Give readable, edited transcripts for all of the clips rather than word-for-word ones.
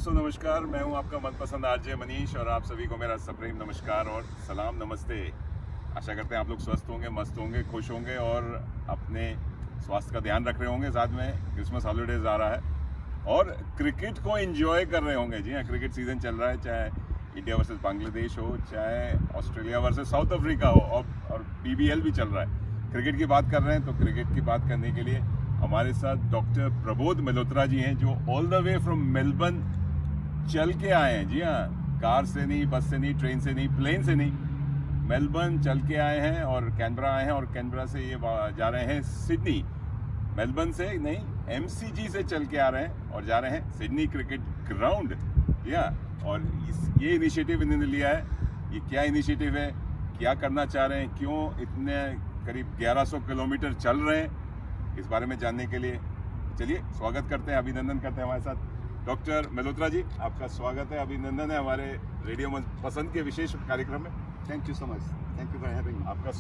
दोस्तों नमस्कार, मैं हूं आपका मनपसंद आरजे मनीष और आप सभी को मेरा सप्रेम नमस्कार और सलाम नमस्ते। आशा करते हैं आप लोग स्वस्थ होंगे, मस्त होंगे, खुश होंगे और अपने स्वास्थ्य का ध्यान रख रहे होंगे। साथ में क्रिसमस हॉलीडेज आ रहा है और क्रिकेट को एंजॉय कर रहे होंगे। जी हाँ, क्रिकेट सीजन चल रहा है, चाहे इंडिया वर्सेस बांग्लादेश हो, चाहे ऑस्ट्रेलिया वर्सेस साउथ अफ्रीका हो और BBL भी चल रहा है। क्रिकेट की बात कर रहे हैं तो क्रिकेट की बात करने के लिए हमारे साथ डॉक्टर प्रबोध मल्होत्रा जी हैं, जो all the way from Melbourne चल के आए हैं। जी हाँ, कार से नहीं, बस से नहीं, ट्रेन से नहीं, प्लेन से नहीं, मेलबर्न चल के आए हैं और कैनबरा आए हैं और कैनबरा से ये जा रहे हैं सिडनी। मेलबर्न से नहीं, MCG से चल के आ रहे हैं और जा रहे हैं सिडनी क्रिकेट ग्राउंड। या और ये इनिशिएटिव इन्होंने लिया है। ये क्या इनिशिएटिव है, क्या करना चाह रहे हैं, क्यों इतने करीब 1100 किलोमीटर चल रहे हैं, इस बारे में जानने के लिए चलिए स्वागत करते हैं, अभिनंदन करते हैं हमारे साथ डॉक्टर मल्होत्रा जी। आपका स्वागत है, अभिनंदन है हमारे रेडियो पसंद के विशेष कार्यक्रम में। Thank you so much, thank you for having me. आपका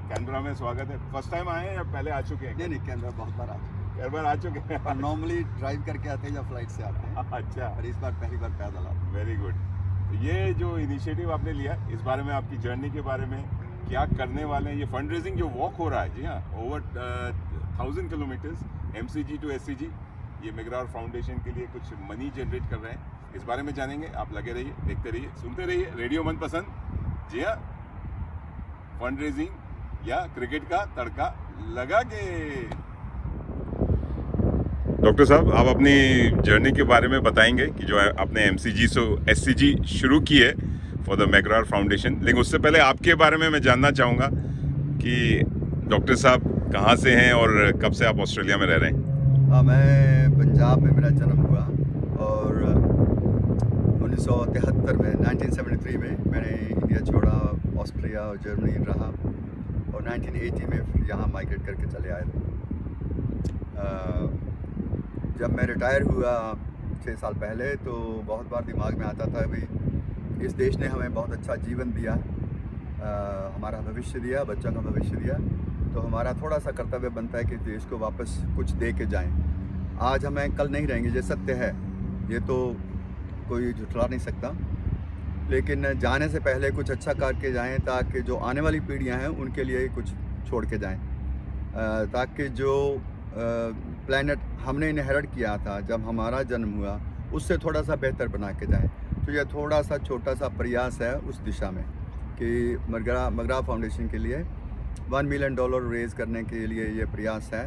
कैनबरा में स्वागत है। फर्स्ट टाइम आए हैं या पहले आ चुके हैं? नहीं, कैनबरा बहुत बार आते कैनबरा आ चुके हैं। हैं। नॉर्मली ड्राइव करके आते हैं या फ्लाइट से आते हैं, अच्छा, और इस बार पहली बार पैदल आते हैं। Very good. तो ये जो इनिशिएटिव आपने लिया, इस बारे में, आपकी जर्नी के बारे में, क्या करने वाले हैं, ये फंड रेजिंग जो वॉक हो रहा है, जी हाँ, over 1000 kilometres MCG to SCG, ये मेग्रार फाउंडेशन के लिए कुछ मनी जनरेट कर रहे हैं। इस बारे में जानेंगे। आप लगे रहिए, देखते रहिए, सुनते रहिए रेडियो मनपसंद। जी हाँ, फंड रेजिंग या क्रिकेट का तड़का लगा के। डॉक्टर साहब, आप अपनी जर्नी के बारे में बताएंगे कि जो आपने MCG से SCG शुरू की है फॉर द मेग्रार फाउंडेशन, लेकिन उससे पहले आपके बारे में मैं जानना चाहूँगा कि डॉक्टर साहब कहाँ से हैं और कब से आप ऑस्ट्रेलिया में रह रहे हैं? हाँ, मैं पंजाब में मेरा जन्म हुआ और 1973 में 1973 में मैंने इंडिया छोड़ा, ऑस्ट्रेलिया और जर्मनी रहा और 1980 में यहाँ माइग्रेट करके चले आए थे। जब मैं रिटायर हुआ 6 साल पहले तो बहुत बार दिमाग में आता था भी इस देश ने हमें बहुत अच्छा जीवन दिया, हमारा भविष्य दिया, बच्चों का भविष्य दिया, तो हमारा थोड़ा सा कर्तव्य बनता है कि देश को वापस कुछ दे के जाएँ। आज हमें कल नहीं रहेंगे, ये सत्य है, ये तो कोई झुठला नहीं सकता, लेकिन जाने से पहले कुछ अच्छा करके जाएं ताकि जो आने वाली पीढ़ियां हैं उनके लिए कुछ छोड़ के जाएं, ताकि जो प्लैनेट हमने इनहेरिट किया था जब हमारा जन्म हुआ उससे थोड़ा सा बेहतर बना के जाएं। तो यह थोड़ा सा छोटा सा प्रयास है उस दिशा में कि मेग्रार फाउंडेशन के लिए $1 मिलियन रेज़ करने के लिए ये प्रयास है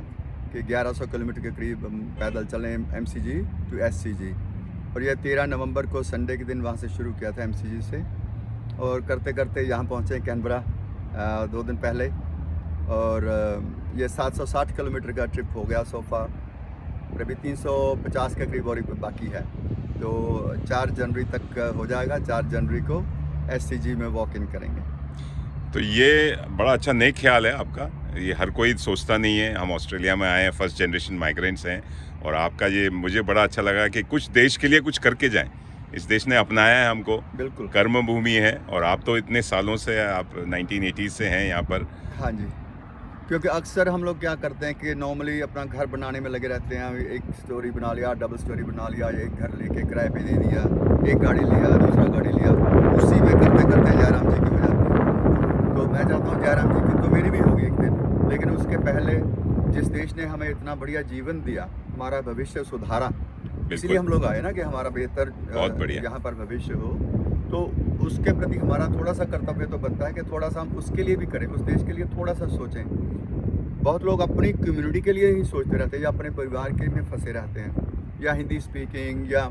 कि 1100 किलोमीटर के करीब पैदल चलें MCG to SCG। और ये 13 नवंबर को संडे के दिन वहाँ से शुरू किया था MCG से, और करते करते यहाँ पहुँचे कैनबरा 2 दिन पहले, और ये 760 किलोमीटर का ट्रिप हो गया सोफा। अभी 350 के करीब और बाकी है, तो 4 जनवरी तक हो जाएगा। 4 जनवरी को SCG में वॉक इन करेंगे। तो ये बड़ा अच्छा नेक ख्याल है आपका, ये हर कोई सोचता नहीं है। हम ऑस्ट्रेलिया में आए हैं, फर्स्ट जनरेशन माइग्रेंट्स हैं, और आपका ये मुझे बड़ा अच्छा लगा कि कुछ देश के लिए कुछ करके जाएं। इस देश ने अपनाया है हमको, बिल्कुल कर्म भूमि है, और आप तो इतने सालों से, आप 1980 से हैं यहाँ पर। हाँ जी, क्योंकि अक्सर हम लोग क्या करते हैं कि नॉर्मली अपना घर बनाने में लगे रहते हैं। एक स्टोरी बना लिया, डबल स्टोरी बना लिया, एक घर लेके किराए पे दे दिया, एक गाड़ी लिया, दूसरा गाड़ी लिया, उसी में करते करते जयराम जी की हो जाती है। तो मैं चाहता हूँ जयराम जी की तो मेरी भी होगी एक दिन, लेकिन उसके पहले जिस देश ने हमें इतना बढ़िया जीवन दिया, हमारा भविष्य सुधारा, इसलिए हम लोग आए ना कि हमारा बेहतर यहाँ पर भविष्य हो, तो उसके प्रति हमारा थोड़ा सा कर्तव्य तो बनता है कि थोड़ा सा हम उसके लिए भी करें, उस देश के लिए थोड़ा सा सोचें। बहुत लोग अपनी कम्युनिटी के लिए ही सोचते रहते हैं या अपने परिवार के में फंसे रहते हैं, या हिंदी स्पीकिंग या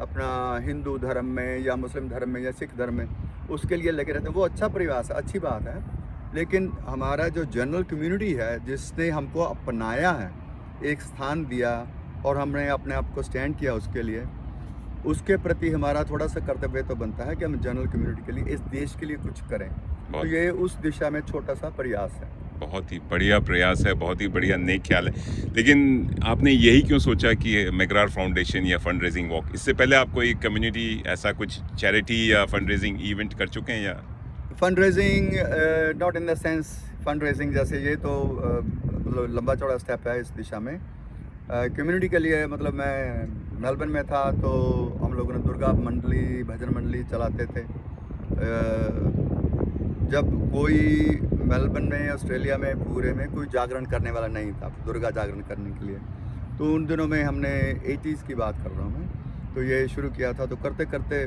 अपना हिंदू धर्म में या मुस्लिम धर्म में या सिख धर्म में, उसके लिए लगे रहते हैं। वो अच्छा प्रयास है, अच्छी बात है, लेकिन हमारा जो जनरल कम्युनिटी है जिसने हमको अपनाया है, एक स्थान दिया और हमने अपने आप को स्टैंड किया उसके लिए, उसके प्रति हमारा थोड़ा सा कर्तव्य तो बनता है कि हम जनरल कम्युनिटी के लिए, इस देश के लिए कुछ करें। तो ये उस दिशा में छोटा सा प्रयास है। बहुत ही बढ़िया प्रयास है, बहुत ही बढ़िया नेक ख्याल है। लेकिन आपने यही क्यों सोचा कि मेग्रार फाउंडेशन या फंड रेजिंग वॉक? इससे पहले आप कोई कम्युनिटी ऐसा कुछ चैरिटी या फंड रेजिंग इवेंट कर चुके हैं? या fund raising not in the sense fund raising जैसे, ये तो मतलब लंबा चौड़ा स्टेप है इस दिशा में। कम्युनिटी के लिए मतलब मैं मेलबर्न में था तो हम लोगों ने दुर्गा मंडली, भजन मंडली चलाते थे। जब कोई मेलबर्न में, ऑस्ट्रेलिया में पूरे में कोई जागरण करने वाला नहीं था दुर्गा जागरण करने के लिए, तो उन दिनों में हमने 80s की बात कर रहा हूँ मैं, तो ये शुरू किया था। तो करते करते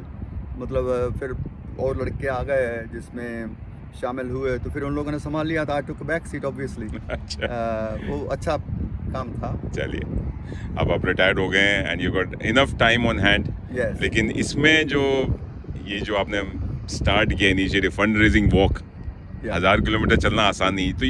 मतलब फिर और लड़के आ गए जिसमें शामिल हुए, तो फिर उन लोगों ने संभाल लिया था। आई टुक बैक सीट ऑब्वियसली। अच्छा, वो अच्छा काम था। चलिए, अब आप रिटायर्ड हो गए हैं and you got enough time on hand. Yes, लेकिन इसमें जो आपने स्टार्ट किया initiative fund raising walk, 1000 kilometre चलना आसान नहीं, तो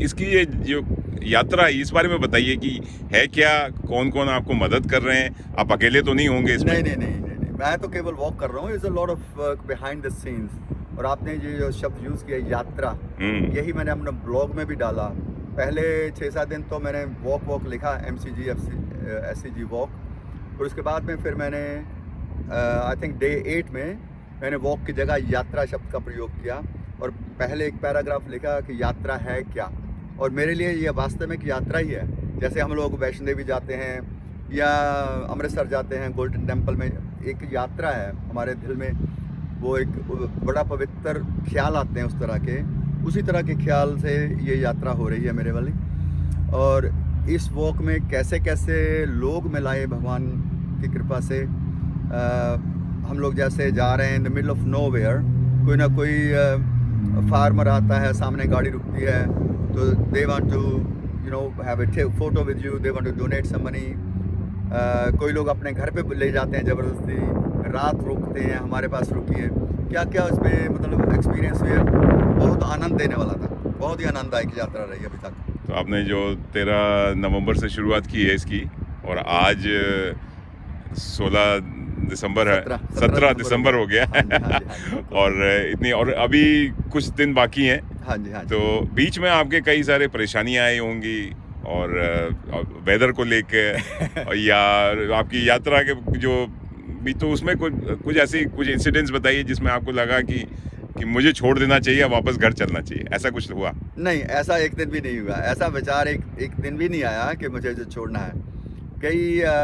इसकी ये जो यात्रा है इस बारे में बताइए कि है क्या, कौन कौन आपको मदद कर रहे हैं, आप अकेले तो नहीं होंगे इसमें? नहीं, मैं तो केवल वॉक कर रहा हूँ। It's a lot of work behind the scenes. और आपने ये जो शब्द यूज़ किया यात्रा, यही मैंने अपने ब्लॉग में भी डाला। पहले 6-7 दिन तो मैंने वॉक लिखा, MCG SCG वॉक, और उसके बाद में फिर मैंने आई थिंक डे 8 में मैंने वॉक की जगह यात्रा शब्द का प्रयोग किया, और पहले एक पैराग्राफ लिखा कि यात्रा है क्या। और मेरे लिए ये वास्तव में एक यात्रा ही है। जैसे हम लोग वैष्णो देवी जाते हैं या अमृतसर जाते हैं गोल्डन टेम्पल में, एक यात्रा है हमारे दिल में, वो एक बड़ा पवित्र ख्याल आते हैं उस तरह के, उसी तरह के ख्याल से ये यात्रा हो रही है मेरे वाली। और इस वॉक में कैसे कैसे लोग मिलाए भगवान की कृपा से। हम लोग जैसे जा रहे हैं in the middle of nowhere, कोई ना कोई फार्मर आता है, सामने गाड़ी रुकती है, तो they want to have a photo with you, they want to donate some money. कोई लोग अपने घर पे ले जाते हैं ज़बरदस्ती, रात रुकते हैं, हमारे पास रुकिए। क्या क्या उसमें मतलब एक्सपीरियंस हुए, बहुत आनंद देने वाला था, बहुत ही आनंददायक यात्रा रही अभी तक। तो आपने जो 13 नवंबर से शुरुआत की है इसकी, और आज 16 दिसंबर है, 17 दिसंबर हो गया है। हाँ जी। और इतनी, और अभी कुछ दिन बाकी हैं। हाँ जी। तो बीच में आपके कई सारे परेशानियां आई होंगी, और वेदर को लेके या आपकी यात्रा के जो भी, तो उसमें कुछ ऐसी कुछ इंसिडेंट्स बताइए जिसमें आपको लगा कि मुझे छोड़ देना चाहिए, वापस घर चलना चाहिए, ऐसा कुछ हुआ? नहीं, ऐसा एक दिन भी नहीं हुआ। ऐसा विचार एक दिन भी नहीं आया कि मुझे जो छोड़ना है। कई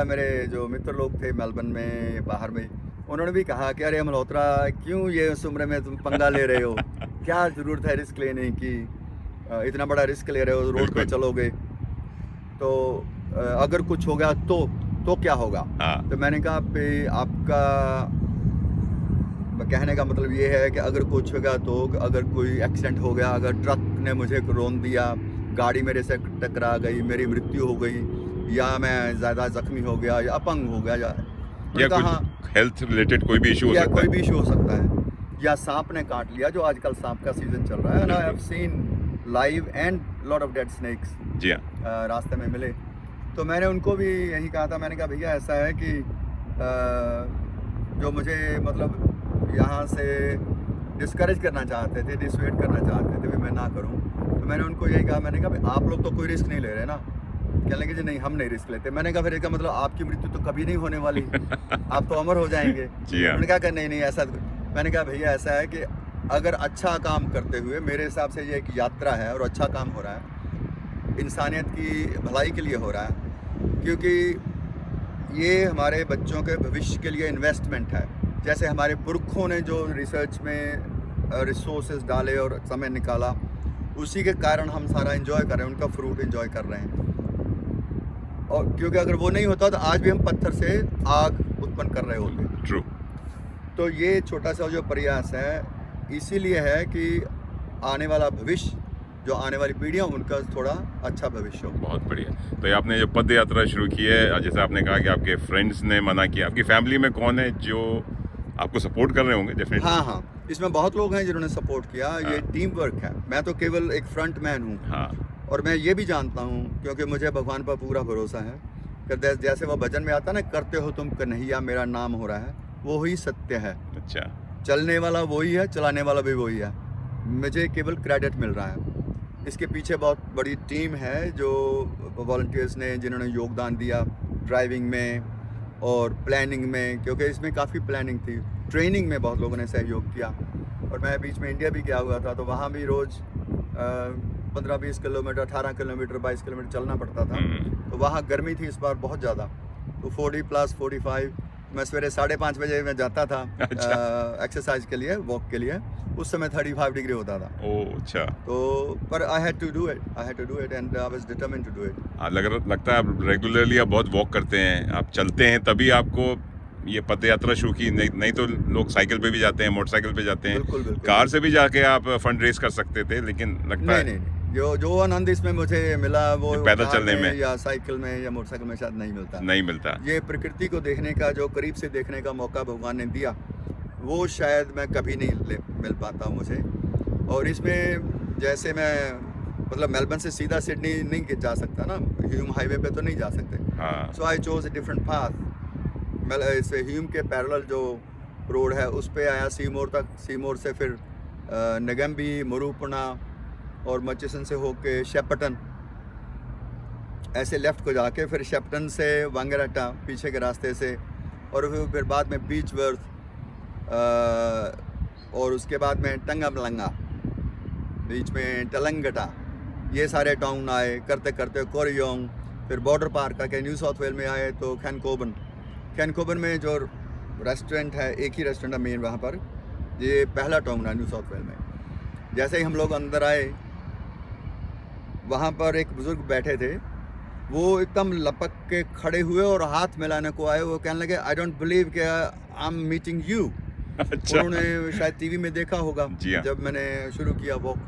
मेरे जो मित्र लोग थे मेलबर्न में, बाहर में, उन्होंने भी कहा कि अरे मल्होत्रा, क्यों ये उस उम्र में तुम पंगा ले रहे हो, क्या ज़रूरत है रिस्क लेने की, इतना बड़ा रिस्क ले रहे हो, रोड पे चलोगे तो अगर कुछ हो गया तो क्या होगा। तो मैंने कहा भाई, आपका कहने का मतलब ये है कि अगर कुछ होगा तो, अगर कोई एक्सीडेंट हो गया, अगर ट्रक ने मुझे रोन दिया, गाड़ी मेरे से टकरा गई, मेरी मृत्यु हो गई, या मैं ज़्यादा जख्मी हो गया, या अपंग हो गया, या कुछ हेल्थ रिलेटेड कोई भी इशू हो सकता है, कोई भी इशू हो सकता है, या सांप ने काट लिया, जो आजकल सांप का सीजन चल रहा है। I have seen live and lot of dead snakes. जी हाँ, रास्ते में मिले, तो मैंने उनको भी यही कहा था। मैंने कहा भैया ऐसा है कि जो मुझे मतलब यहाँ से डिस्करेज करना चाहते थे, डिसवेट करना चाहते थे, भी मैं ना करूँ, तो मैंने उनको यही कहा। मैंने कहा भाई, आप लोग तो कोई रिस्क नहीं ले रहे ना। कहने लगे जी नहीं, हम नहीं रिस्क लेते। मैंने कहा फिर इसका मतलब आपकी मृत्यु तो कभी नहीं होने वाली, आप तो अमर हो जाएंगे। उन्होंने कहा कि नहीं ऐसा। मैंने कहा भैया ऐसा है कि अगर अच्छा काम करते हुए, मेरे हिसाब से ये एक यात्रा है और अच्छा काम हो रहा है, इंसानियत की भलाई के लिए हो रहा है, क्योंकि ये हमारे बच्चों के भविष्य के लिए इन्वेस्टमेंट है। जैसे हमारे पुरखों ने जो रिसर्च में रिसोर्सेज डाले और समय निकाला, उसी के कारण हम सारा एंजॉय कर रहे हैं, उनका फ्रूट एंजॉय कर रहे हैं। और क्योंकि अगर वो नहीं होता तो आज भी हम पत्थर से आग उत्पन्न कर रहे होते। ट्रू। तो ये छोटा सा जो प्रयास है, इसीलिए है कि आने वाला भविष्य, जो आने वाली पीढ़ियाँ, उनका थोड़ा अच्छा भविष्य हो। बहुत बढ़िया। तो ये आपने जो पद यात्रा शुरू की है, जैसे आपने कहा कि आपके फ्रेंड्स ने मना किया, आपकी फैमिली में कौन है जो आपको सपोर्ट कर रहे होंगे? डेफिनेटली। हाँ, इसमें बहुत लोग हैं जिन्होंने सपोर्ट किया। ये टीम वर्क है, मैं तो केवल एक फ्रंट मैन हूँ। और मैं ये भी जानता हूँ, क्योंकि मुझे भगवान पर पूरा भरोसा है कि जैसे वो भजन में आता ना, करते हो तुम कन्हैया मेरा नाम हो रहा है, वो ही सत्य है। अच्छा। चलने वाला वही है, चलाने वाला भी वही है। मुझे केवल क्रेडिट मिल रहा है। इसके पीछे बहुत बड़ी टीम है, जो वॉलंटियर्स ने, जिन्होंने योगदान दिया ड्राइविंग में और प्लानिंग में, क्योंकि इसमें काफ़ी प्लानिंग थी। ट्रेनिंग में बहुत लोगों ने सहयोग किया। और मैं बीच में इंडिया भी गया हुआ था, तो वहाँ भी रोज़ 15-20 किलोमीटर, 18 किलोमीटर, 22 किलोमीटर चलना पड़ता था। तो वहाँ गर्मी थी इस बार बहुत ज़्यादा, तो 40 प्लस 45। मैं सवेरे 5:30 बजे मैं जाता था अच्छा। एक्सरसाइज के लिए, वॉक के लिए। उस समय 35 डिग्री होता था। ओह अच्छा। तो पर I had to do it and I was determined to do it. लगता है आप रेगुलरली आप बहुत वॉक करते हैं, आप चलते हैं, तभी आपको ये पद यात्रा शुरू की। नहीं तो लोग साइकिल पे भी जाते हैं, मोटरसाइकिल पे जाते हैं, बिल्कुल बिल्कुल। कार से भी जाके आप फंड रेस कर सकते थे, लेकिन लगता नहीं है नहीं नहीं, जो आनंद इसमें मुझे मिला वो पैदल कार चलने में या साइकिल में या मोटरसाइकिल में शायद नहीं मिलता। नहीं मिलता। ये प्रकृति को देखने का, जो करीब से देखने का मौका भगवान ने दिया, वो शायद मैं कभी नहीं मिल पाता मुझे। और इसमें जैसे मैं मतलब मेलबर्न से सीधा सिडनी नहीं जा सकता ना, ह्यूम हाईवे पे तो नहीं जा सकते। हाँ so I chose a different path. इसे ह्यूम के पैरेलल जो रोड है उस पे आया सीमोर तक, सीमोर से फिर नगम्बी, मुरूपना और मचिसन से होके शेपटन, ऐसे लेफ्ट को जाके फिर शेपटन से वांगराटा पीछे के रास्ते से, और फिर बाद में बीचवर्थ, और उसके बाद में टंगामलंगा, बीच में टलंगटा, ये सारे टाउन आए करते करते कोरियोंग, फिर बॉर्डर पार करके न्यू साउथ वेल में आए तो कैनकोबन में जो रेस्टोरेंट है, एक ही रेस्टोरेंट है मेन वहाँ पर, ये पहला टाउन है न्यू साउथ वेल में। जैसे ही हम लोग अंदर आए, वहाँ पर एक बुजुर्ग बैठे थे, वो एकदम लपक के खड़े हुए और हाथ मिलाने को आए। वो कहने लगे, आई डोंट बिलीव कि आई एम मीटिंग यू। अच्छा। उन्होंने शायद टीवी में देखा होगा जी हाँ। जब मैंने शुरू किया वॉक,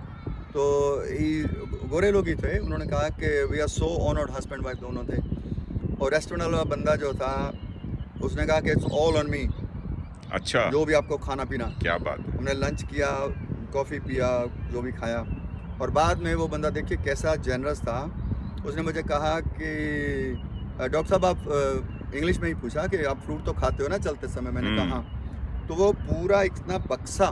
तो गोरे लोग ही थे। उन्होंने कहा कि we are so honoured, husband wife दोनों थे। और रेस्टोरेंट वाला बंदा जो था उसने कहा कि इट्स ऑल ऑन मी, अच्छा, जो भी आपको खाना पीना। क्या बात है। हमने लंच किया, कॉफ़ी पिया, जो भी खाया। और बाद में वो बंदा देखिए कैसा जेनरस था। उसने मुझे कहा कि डॉक्टर साहब आप इंग्लिश में ही पूछा कि आप फ्रूट तो खाते हो ना चलते समय। मैंने कहा हाँ। तो वो पूरा इतना बक्सा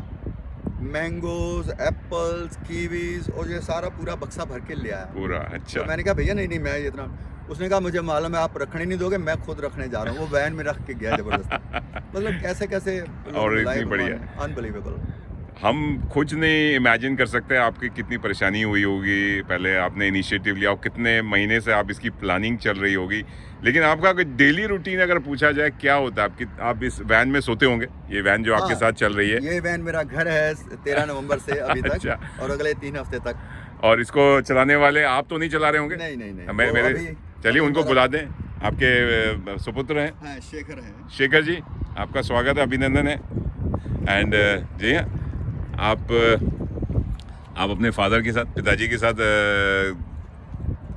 मैंगोज, एप्पल्स, कीवीज और ये सारा पूरा बक्सा भर के ले आया पूरा। अच्छा। तो मैंने कहा भैया नहीं मैं ये इतना। उसने कहा मुझे मालूम है आप रखने नहीं दोगे, मैं खुद रखने जा रहा हूँ। वो वैन में रख के गया जबरदस्ती। मतलब कैसे कैसे और इतनी बढ़िया, अनबिलीवेबल। हम कुछ नहीं इमेजिन कर सकते आपकी कितनी परेशानी हुई होगी। पहले आपने इनिशिएटिव लिया और कितने महीने से आप इसकी प्लानिंग चल रही होगी। लेकिन आपका डेली रूटीन अगर पूछा जाए क्या होता है? आप इस वैन में सोते होंगे? ये वैन जो आपके साथ चल रही है, ये वैन मेरा घर है 13 नवंबर से अभी तक। अच्छा। और अगले 3 हफ्ते तक। और इसको चलाने वाले आप तो नहीं चला रहे होंगे? नहीं। मेरे चलिए उनको बुला दें। आपके सुपुत्र हैं? हाँ, शेखर हैं। शेखर जी, आपका स्वागत है, अभिनंदन है। एंड जी हाँ, आप अपने फादर के साथ, पिताजी के साथ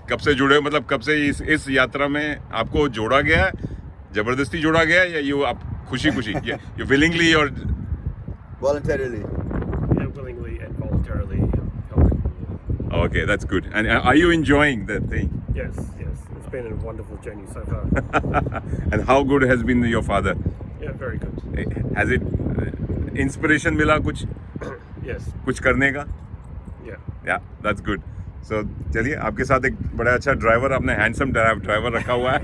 कब से जुड़े हो? मतलब कब से इस यात्रा में आपको जोड़ा गया है? जबरदस्ती जोड़ा गया है या ये आप खुशी यू विलिंगली और Voluntarily. Yeah, willingly and voluntarily helping. Okay, that's good. And are you enjoying the thing? Yes. It's been a wonderful journey so far. And how good has been your father? Yeah, very good. Has it inspiration मिला कुछ Yes. कुछ करने का? Yeah. That's good. So चलिए, आपके साथ एक बड़ा अच्छा ड्राइवर, आपने हैंडसम ड्राइवर रखा हुआ है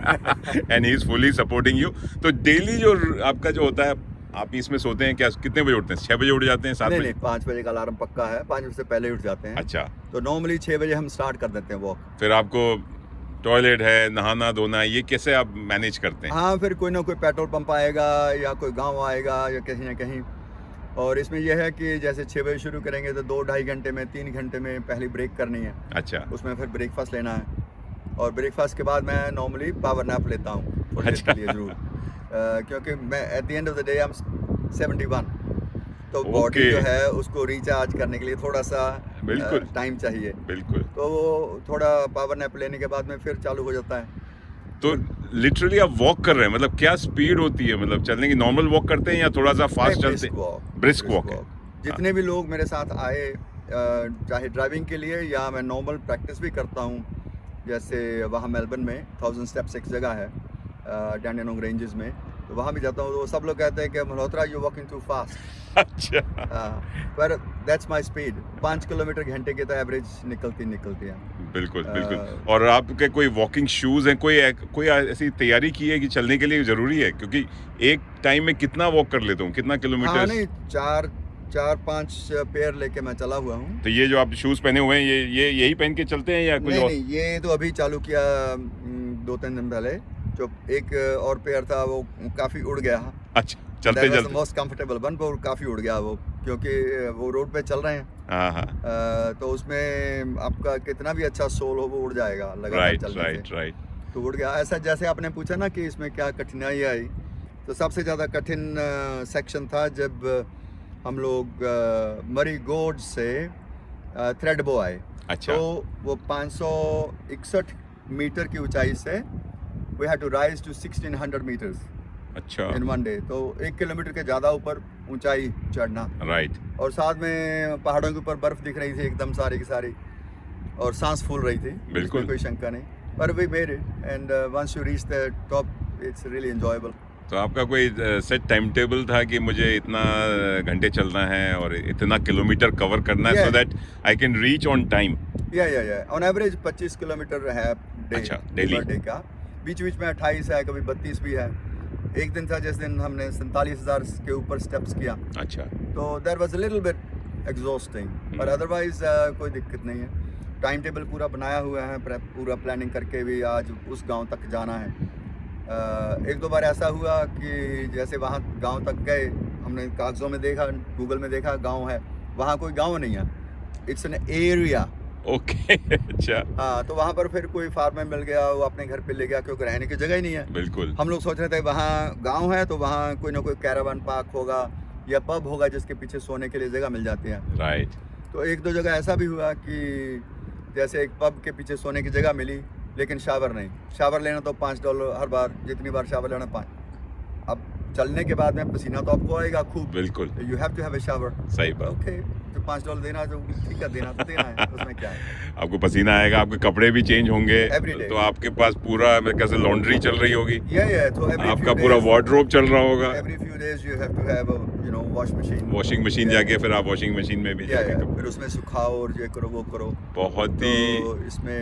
and he is fully supporting you. तो डेली जो आपका जो होता है, आप इसमें सोते हैं क्या? कितने बजे उठते हैं? 6 बजे उठ जाते हैं? 7 बजे? नहीं 5 बजे का अलार्म पक्का है। 5 बजे से पहले उठ जाते हैं। अच्छा। तो नॉर्मली 6 बजे हम स्टार्ट कर देते हैं वॉक। फिर आपको टॉयलेट है, नहाना धोना, ये कैसे आप मैनेज करते हैं? हाँ, फिर कोई ना कोई पेट्रोल पंप आएगा या कोई गांव आएगा या कहीं ना कहीं। और इसमें यह है कि जैसे 6 बजे शुरू करेंगे तो 2-2.5 घंटे में, 3 घंटे में पहली ब्रेक करनी है। अच्छा। उसमें फिर ब्रेकफास्ट लेना है। और ब्रेकफास्ट के बाद मैं नॉर्मली पावर नैप लेता हूँ थोड़ी देर के लिए जरूर। क्योंकि मैं at the end of the day I am 71, तो बॉडी जो है उसको रिचार्ज करने के लिए थोड़ा सा बिल्कुल टाइम चाहिए। बिल्कुल। तो वो थोड़ा पावर नैप लेने के बाद में फिर चालू हो जाता है। तो लिटरली आप वॉक कर रहे हैं, मतलब क्या स्पीड होती है? मतलब चलने की नॉर्मल वॉक करते हैं या थोड़ा सा फास्ट चलते हैं? ब्रिस्क वॉक है। जितने भी लोग मेरे साथ आए, चाहे ड्राइविंग के लिए या मैं नॉर्मल प्रैक्टिस भी करता हूँ, जैसे वहाँ मेलबर्न में 1000 स्टेप्स एक जगह है डैंडेनोंग रेंजेस में, तो वहाँ भी जाता हूँ। तो सब लोग कहते हैं कि Malhotra you walking too fast. अच्छा। पर दैट्स माय स्पीड। 5 किलोमीटर घंटे की तो एवरेज निकलती है। बिल्कुल। और आपके कोई वॉकिंग शूज हैं? कोई ऐसी तैयारी की है कि चलने के लिए जरूरी है? क्योंकि एक टाइम में कितना वॉक कर लेता हूँ, कितना किलोमीटर? हाँ, नहीं 4-5 पेयर लेके मैं चला हुआ हूँ। तो ये जो आप शूज पहने हुए हैं, ये यही पहन के चलते हैं या कुछ और? नहीं, ये तो अभी चालू किया 2-3 दिन पहले। जो एक और पेयर था वो काफ़ी उड़ गया। अच्छा, चलते चलते। मोस्ट कंफर्टेबल वन, पर काफ़ी उड़ गया वो, क्योंकि वो रोड पे चल रहे हैं। हाँ हाँ, तो उसमें आपका कितना भी अच्छा सोल हो वो उड़ जाएगा लगातार राइट चलने राइट से। राइट। तो उड़ गया। ऐसा जैसे आपने पूछा ना कि इसमें क्या कठिनाई आई, तो सबसे ज़्यादा कठिन सेक्शन था जब हम लोग मरी गोड से थ्रेडबो आए। अच्छा, तो वो 561 मीटर की ऊंचाई से we had to rise to 1600 metres अच्छा, इन वन डे। तो 1 किलोमीटर के ज़्यादा ऊपर ऊंचाई चढ़ना, राइट। और साथ में पहाड़ों के ऊपर बर्फ़ दिख रही थी एकदम सारी की सारी, और सांस फूल रही थी, बिल्कुल। इसमें कोई शंका नहीं। पर we made it, and once you reach the top it's really enjoyable. तो आपका कोई सेट टाइम टेबल था कि मुझे इतना घंटे चलना है और इतना किलोमीटर कवर करना है, Yeah. So that I can reach on time? या ऑन एवरेज 25 किलोमीटर है डे, अच्छा, daily। पर डे का। बीच बीच में 28 है, कभी 32 भी है। एक दिन था जिस दिन हमने 47,000 के ऊपर स्टेप्स किया, अच्छा, तो there was a little bit exhausting, पर अदरवाइज कोई दिक्कत नहीं है। टाइम टेबल पूरा बनाया हुआ है, पूरा प्लानिंग करके भी आज उस गांव तक जाना है। एक दो बार ऐसा हुआ कि जैसे वहाँ गांव तक गए, हमने कागज़ों में देखा, गूगल में देखा गांव है, वहाँ कोई गांव नहीं है, इट्स एन एरिया। ओके। अच्छा, हाँ, तो वहाँ पर फिर कोई फार्मर मिल गया, वो अपने घर पे ले गया, क्योंकि रहने की जगह ही नहीं है। बिल्कुल। हम लोग सोच रहे थे वहाँ गांव है तो वहाँ कोई ना कोई कैरावान पार्क होगा या पब होगा जिसके पीछे सोने के लिए जगह मिल जाती है। राइट। तो एक दो जगह ऐसा भी हुआ कि जैसे एक पब के पीछे सोने की जगह मिली, लेकिन शावर नहीं। शावर लेना तो $5 हर बार, जितनी बार शावर लेना 5। अब चलने के बाद में पसीना तो आपको आएगा खूब, बिल्कुल, you have to have a shower. सही बात। ओके, जो $5 देना जो ठीक है, देना तो देना है, उसमें क्या है। आपको पसीना आएगा, आपके कपड़े भी चेंज होंगे, Every day। तो आपके पास पूरा मेरे ख्याल से लॉन्ड्री चल रही होगी, तो आपका पूरा वार्डरोब चल रहा होगा, every few days you have to have a wash machine। Washing machine जाके फिर आप वॉशिंग मशीन में भी जाके फिर उसमें सुखाओ और ये करो वो करो। बहुत तो ही इसमें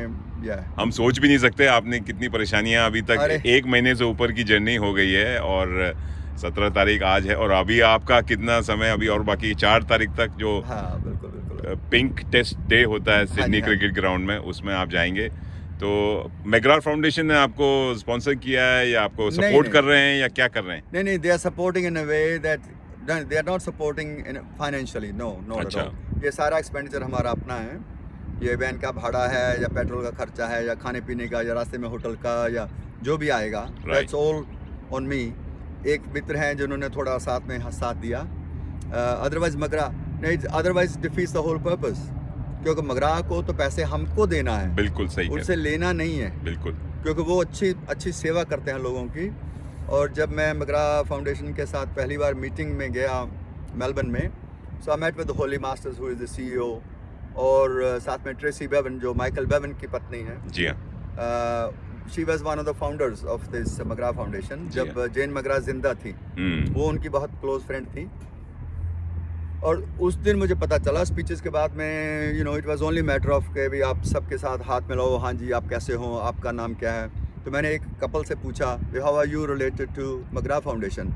हम सोच भी नहीं सकते आपने कितनी परेशानियां अभी तक। अरे। 1 महीने से ऊपर की जर्नी हो गई है और 17 तारीख आज है, और अभी आपका कितना समय अभी और बाकी 4 तारीख तक जो हाँ, बिल्कुल बिल्कुल। पिंक टेस्ट डे होता है सिडनी हाँ। क्रिकेट ग्राउंड में, उसमें आप जाएंगे। तो मैग्रार फाउंडेशन ने आपको स्पॉन्सर किया है या आपको सपोर्ट नहीं। कर रहे हैं या क्या कर रहे हैं? नहीं, they are supporting in a way that they are not supporting in financially, no not at अच्छा। ऑल। ये सारा एक्सपेंडिचर हमारा अपना है। ये वैन का भाड़ा है या पेट्रोल का खर्चा है या खाने पीने का या रास्ते में होटल का या जो भी आएगा, दैट्स ऑल ऑन मी। एक मित्र हैं जिन्होंने थोड़ा साथ में साथ दिया, अदरवाइज मगरा नहीं, otherwise defeats the whole purpose, क्योंकि मगरा को तो पैसे हमको देना है, बिल्कुल सही कह उनसे लेना नहीं है, रहे हैं। बिल्कुल, क्योंकि वो अच्छी सेवा करते हैं लोगों की। और जब मैं मगरा फाउंडेशन के साथ पहली बार मीटिंग में गया मेलबर्न में, so I met with the Holly Masters who is the CEO, और साथ में ट्रेसी बेवन जो माइकल बेवन की पत्नी है। जी हाँ। She was one of the founders of this McGrath foundation. जी जब जेन मगरा जिंदा थी, वो उनकी बहुत क्लोज फ्रेंड थी। और उस दिन मुझे पता चला स्पीचेस के बाद में, it was only matter of के भी आप सबके साथ हाथ मिलाओ, हाँ जी आप कैसे हो, आपका नाम क्या है। तो मैंने एक कपल से पूछा, how are you related to McGrath foundation.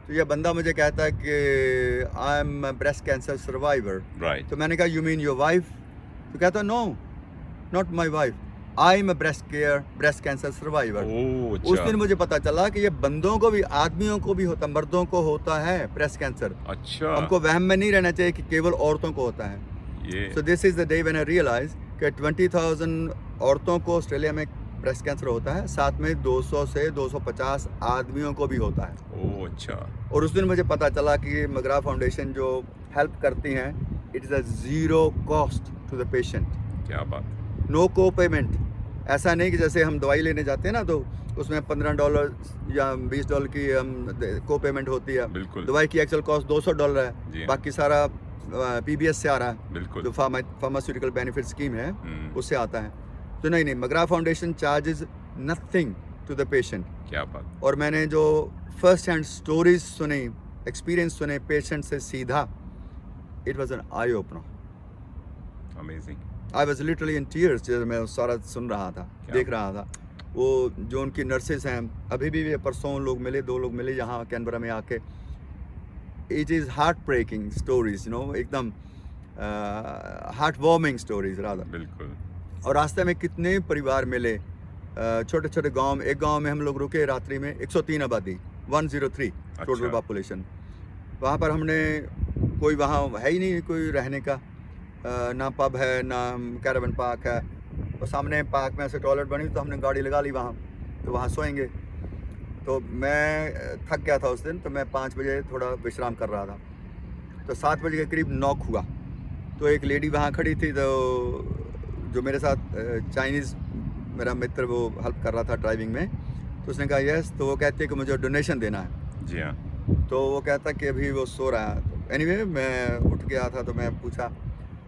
तो ये बंदा मुझे कहता है कि I am breast cancer survivor. Right. तो मैंने कहा, यू मीन योर वाइफ? तो कहता, no not my wife, I am breast cancer survivor. Oh, उस दिन अच्छा मुझे पता चला कि ये बंदों को भी, आदमियों को भी होता, मर्दों को होता है ब्रेस्ट कैंसर। अच्छा। हमको वहम में नहीं रहना चाहिए कि केवल औरतों को होता है। ये so this is the day when I realise कि 20,000 औरतों को ऑस्ट्रेलिया में ब्रेस्ट कैंसर होता है, साथ में 200 से 250 आदमियों को भी होता है। ओह, अच्छा। और उस दिन मुझे पता चला कि मगरा फाउंडेशन जो हेल्प करती हैं, it is a zero cost to the patient, क्या बात। नो को पेमेंट। ऐसा नहीं कि जैसे हम दवाई लेने जाते हैं ना, तो उसमें $15 या $20 की को पेमेंट होती है। बिल्कुल। दवाई की एक्चुअल कॉस्ट $200 जी है, हाँ। बाकी सारा PBS से आ रहा है, बिल्कुल। जो फार्मास्यूटिकल बेनिफिट स्कीम है, उससे आता है। तो नहीं, Magra foundation charges nothing to the patient. क्या बात। और मैंने जो फर्स्ट हैंड स्टोरीज सुनी, एक्सपीरियंस सुने पेशेंट से सीधा, it was an eye opener. Amazing. I was literally in tears जब मैं सारा सुन रहा था, देख रहा था। वो जो उनकी नर्सेज हैं, अभी भी परसों लोग मिले, 2 लोग मिले यहाँ कैनबरा में आके। It is heart breaking stories, एकदम हार्ट वार्मिंग स्टोरीज रादर। बिल्कुल। और रास्ते में कितने परिवार मिले छोटे छोटे गांव में, एक गांव में हम लोग रुके रात्रि में, 103 आबादी, 103 टोटल अच्छा। पॉपुलेशन। वहाँ पर हमने कोई, वहाँ है ही नहीं कोई रहने का, ना पब है ना कैरावन पार्क है, और सामने पार्क में ऐसे टॉयलेट बनी, तो हमने गाड़ी लगा ली वहाँ, तो वहाँ सोएंगे। तो मैं थक गया था उस दिन, तो मैं 5 बजे थोड़ा विश्राम कर रहा था, तो 7 बजे के करीब नॉक हुआ। तो एक लेडी वहाँ खड़ी थी, तो जो मेरे साथ चाइनीज़ मेरा मित्र वो हेल्प कर रहा था ड्राइविंग में, तो उसने कहा यस। तो वो कहती है कि मुझे डोनेशन देना है। जी हाँ। तो वो कहता कि अभी वो सो रहा है। तो एनीवे मैं उठ गया था, तो मैं पूछा,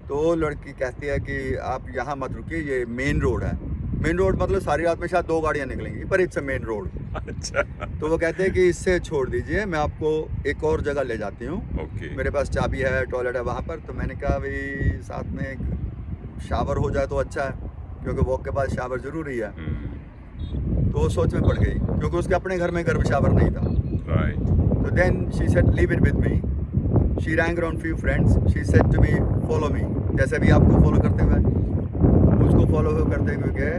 तो वो लड़की कहती है कि आप यहाँ मत रुकिए, ये मेन रोड है। मेन रोड मतलब सारी रात में शायद 2 गाड़ियाँ निकलेंगी, पर इट्स अ मेन रोड। अच्छा। तो वो कहते हैं कि इससे छोड़ दीजिए, मैं आपको एक और जगह ले जाती हूँ, ओके। मेरे पास चाबी है, टॉयलेट है वहाँ पर। तो मैंने कहा भाई साथ में एक शावर हो जाए तो अच्छा है, क्योंकि वॉक के बाद शावर ज़रूरी है। तो वो सोच में पड़ गई, क्योंकि उसके अपने घर में गर्म शावर नहीं था। राइट। तो then she said leave it with me. She rang around few friends, she said to me follow me, जैसे भी आपको फॉलो करते हुए उसको फॉलो करते हुए गए।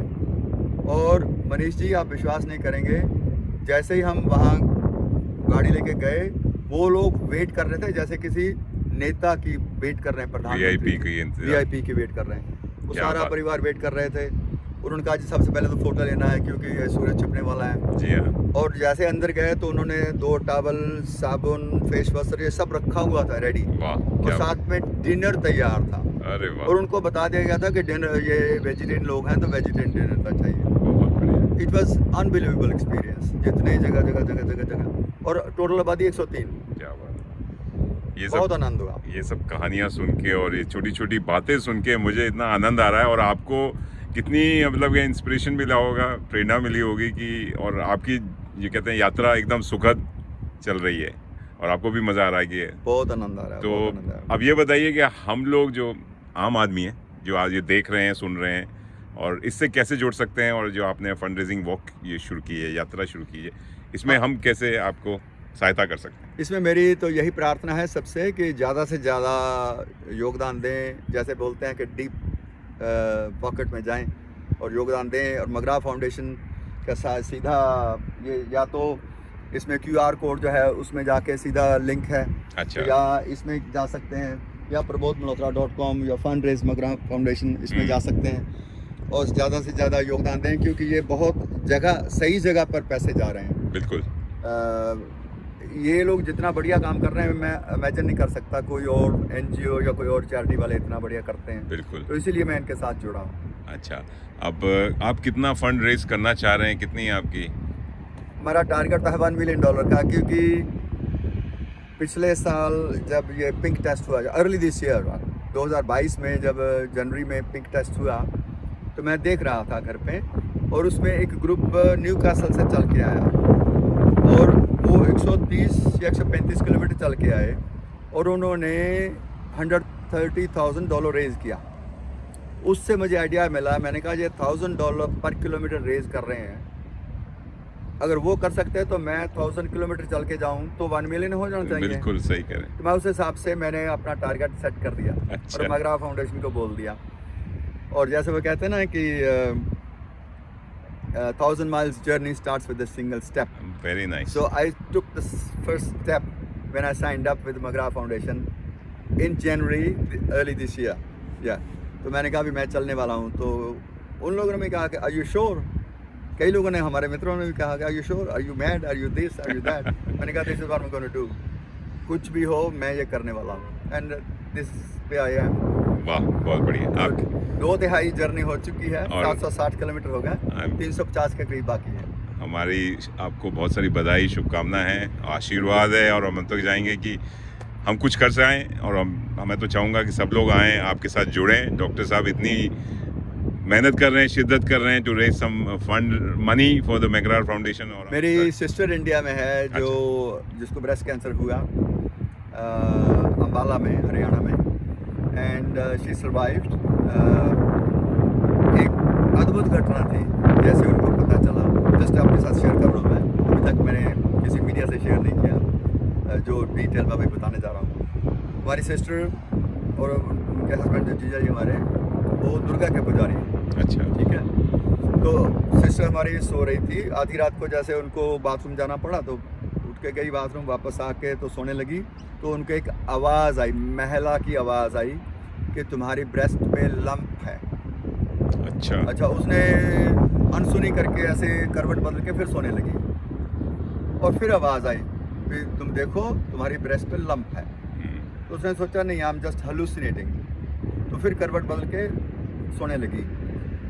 और मनीष जी आप विश्वास नहीं करेंगे, जैसे ही हम वहाँ गाड़ी लेके गए, वो लोग वेट कर रहे थे जैसे किसी नेता की वेट कर रहे हैं, VIP की इंतजार। VIP की वेट कर रहे हैं। वो क्या सारा बात। परिवार वेट कर रहे थे, और उनका जी सबसे पहले तो फ़ोटो लेना है, क्योंकि ये सूरज छिपने वाला है। जी हाँ। और जैसे अंदर गए तो उन्होंने 2 टॉवल, साबुन, फेस वॉश, ये सब रखा हुआ था रेडी, वाह, और क्या साथ में डिनर तैयार था। अरे वाह, और उनको बता दिया गया था कि डिनर, ये वेजिटेरियन लोग हैं तो वेजिटेरियन डिनर का चाहिए। बहुत बढ़िया। इट वॉज अनबिलीवेबल एक्सपीरियंस, जितने जगह जगह जगह जगह जगह, और टोटल आबादी 103। क्या बात है। ये बहुत सब आनंद हुआ। ये सब कहानियाँ सुन के और ये छोटी छोटी बातें सुन के मुझे इतना आनंद आ रहा है, और आपको कितनी मतलब ये इंस्पिरेशन मिला होगा, प्रेरणा मिली होगी कि, और आपकी ये कहते हैं यात्रा एकदम सुखद चल रही है, और आपको भी मज़ा आ रहा है कि बहुत आनंद आ रहा है, तो बहुत आनंद आ रहा है। अब ये बताइए कि हम लोग जो आम आदमी हैं, जो आज ये देख रहे हैं, सुन रहे हैं, और इससे कैसे जुड़ सकते हैं, और जो आपने फंड रेजिंग वॉक ये शुरू की है, यात्रा शुरू की है, इसमें हम कैसे आपको सहायता कर सकते हैं? इसमें मेरी तो यही प्रार्थना है सबसे कि ज़्यादा से ज़्यादा योगदान दें, जैसे बोलते हैं कि डीप पॉकेट में जाएं और योगदान दें। और मगरा फाउंडेशन का सीधा ये, या तो इसमें QR कोड जो है उसमें जाके सीधा लिंक है, अच्छा। या इसमें जा सकते हैं, या prabodhmalhotra.com या फंड रेज मगरा फाउंडेशन, इसमें जा सकते हैं, और ज़्यादा से ज़्यादा योगदान दें, क्योंकि ये बहुत जगह, सही जगह पर पैसे जा रहे हैं। बिल्कुल। ये लोग जितना बढ़िया काम कर रहे हैं, मैं इमेजिन नहीं कर सकता कोई और NGO या कोई और चैरिटी वाले इतना बढ़िया करते हैं। बिल्कुल। तो इसीलिए मैं इनके साथ जुड़ा हूँ। अच्छा, अब आप कितना फंड रेज करना चाह रहे हैं, कितनी है आपकी? हमारा टारगेट था $1 मिलियन का, क्योंकि पिछले साल जब ये पिंक टेस्ट हुआ, अर्ली दिस ईयर 2022 में, जब जनवरी में पिंक टेस्ट हुआ, तो मैं देख रहा था घर पे, और उसमें एक ग्रुप न्यू कैसल से चल के आया, और वो 130 या 135 किलोमीटर चल के आए, और उन्होंने $130,000 रेज़ किया। उससे मुझे आइडिया मिला, मैंने कहा ये $1,000 पर किलोमीटर रेज़ कर रहे हैं, अगर वो कर सकते हैं तो मैं 1000 किलोमीटर चल के जाऊं तो 1 मिलियन हो जाना चाहिए। बिल्कुल सही कह रहे हैं। तो मैं उस हिसाब से मैंने अपना टारगेट सेट कर दिया, अच्छा। और मगरा फाउंडेशन को बोल दिया। और जैसे वो कहते हैं ना कि 1000 miles journey starts with a single step. Very nice. So I took the first step when I signed up with Magra Foundation in January early this year. Yeah. तो मैंने कहा भी मैं चलने वाला हूँ, तो उन लोगों ने भी कहा कि are you sure? कई लोगों ने, हमारे मित्रों ने भी कहा कि are you sure? Are you mad? Are you this? Are you that? मैंने कहा this is what I'm going to do. कुछ भी हो मैं ये करने वाला हूँ, and this way I am. वाह, बहुत बढ़िया। आप 2/3 जर्नी हो चुकी है, और 760 किलोमीटर हो गए, 350 के करीब बाकी है। हमारी आपको बहुत सारी बधाई, शुभकामनाएं हैं, आशीर्वाद है, और हम तक तो जाएंगे कि हम कुछ कर सकें, और मैं तो चाहूँगा कि सब लोग आएँ, आपके साथ जुड़ें। डॉक्टर साहब इतनी मेहनत कर रहे हैं, शिद्दत कर रहे हैं to raise some fund money for the McGrath foundation. और मेरी सिस्टर इंडिया में है, जो जिसको ब्रेस्ट कैंसर हुआ, अम्बाला में, हरियाणा में, एंड शी सर्वाइव्ड। एक अद्भुत घटना थी, जैसे उनको पता चला, जस्ट आपके साथ शेयर कर रहा हूँ मैं, अभी तक मैंने किसी मीडिया से शेयर नहीं किया, जो डिटेल में अभी बताने जा रहा हूँ। हमारी सिस्टर और उनके हस्बैंड जो जीजा जी हमारे, वो दुर्गा के पुजारी हैं। अच्छा। ठीक है। तो सिस्टर हमारी सो रही थी, आधी रात को जैसे उनको बाथरूम जाना पड़ा तो उठ के गई बाथरूम, वापस आके तो सोने लगी। तो उनको एक आवाज़ आई, महिला की आवाज़ आई कि तुम्हारी ब्रेस्ट पे लंप है। अच्छा, उसने अनसुनी करके ऐसे करवट बदल के फिर सोने लगी और फिर आवाज़ आई कि तुम देखो तुम्हारी ब्रेस्ट पे लंप है। तो उसने सोचा नहीं, आई एम जस्ट हेलुसिनेटिंग। तो फिर करवट बदल के सोने लगी।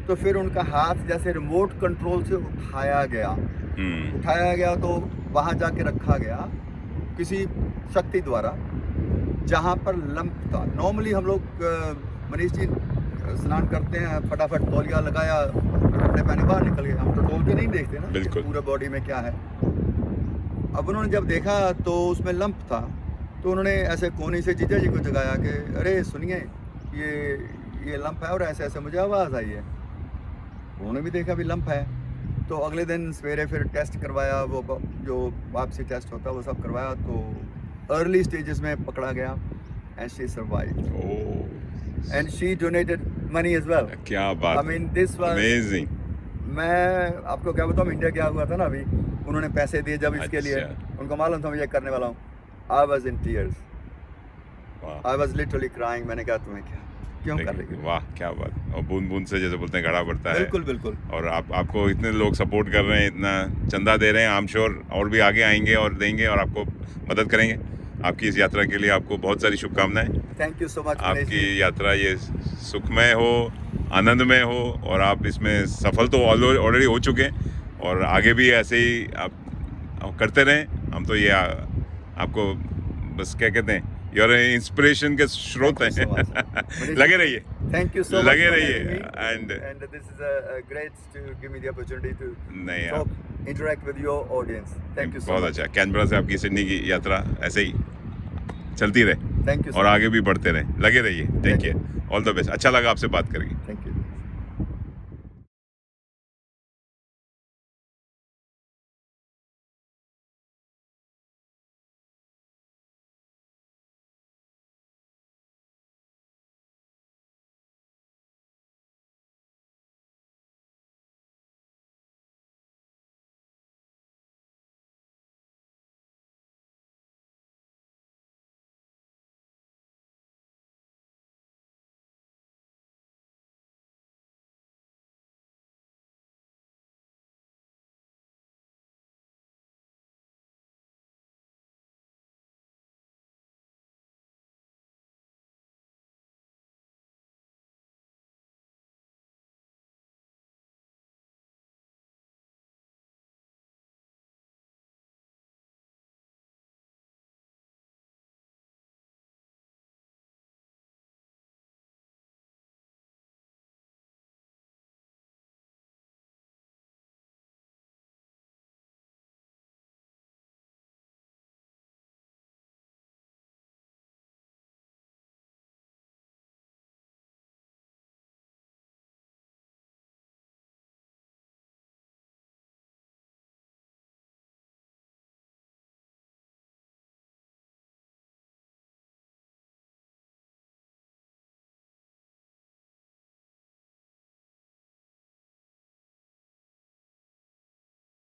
तो फिर उनका हाथ जैसे रिमोट कंट्रोल से उठाया गया तो वहाँ जाके रखा गया किसी शक्ति द्वारा जहाँ पर लंप था। नॉर्मली हम लोग मनीष जी स्नान करते हैं, फटाफट तौलिया लगाया, कपड़े पहने बाहर निकल गए। हम तो तौल के नहीं देखते ना कि पूरे बॉडी में क्या है। अब उन्होंने जब देखा तो उसमें लंप था, तो उन्होंने ऐसे कोने से जीजा जी को जगाया कि अरे सुनिए ये लंप है और ऐसे ऐसे मुझे आवाज़ आई है। उन्होंने भी देखा भी लंप है। तो अगले दिन सवेरे फिर टेस्ट करवाया, वो जो वापसी टेस्ट होता है वो सब करवाया, तो अर्ली स्टेजेस में पकड़ा गया and she survived and she donated money as well. क्या बात, I mean this was amazing. मैं आपको क्या बताऊं, इंडिया क्या हुआ था ना अभी, उन्होंने पैसे दिए जब इसके लिए, उनको मालूम था मैं ये करने वाला हूँ। I was in tears, I was literally crying. मैंने कहा तुम्हें क्यों कर रही हो? वाह क्या बात। और बूंद बूंद से जैसे बोलते हैं घड़ा बढ़ता है। बिल्कुल। और आपको इतने लोग सपोर्ट कर रहे हैं, इतना चंदा दे रहे हैं, आई एम श्योर और भी आगे आएंगे और देंगे और आपको मदद करेंगे। आपकी इस यात्रा के लिए आपको बहुत सारी शुभकामनाएं। Thank you so much. आपकी यात्रा ये सुखमय हो, आनंदमय हो और आप इसमें सफल तो ऑलरेडी हो चुके हैं और आगे भी ऐसे ही आप करते रहें। हम तो ये आपको बस क्या कहते हैं, योर इंस्पिरेशन के स्रोत हैं। लगे रहिए। Thank you so much. लगे रहिए and this is a great to give me the opportunity to interact with your audience. Thank you so much. बहुत अच्छा। कैनबरा से आपकी सिडनी की यात्रा ऐसे ही चलती रहे। थैंक यू और आगे भी बढ़ते रहे। लगे रहिए। Take care, all the best. अच्छा लगा आपसे बात करके। Thank you.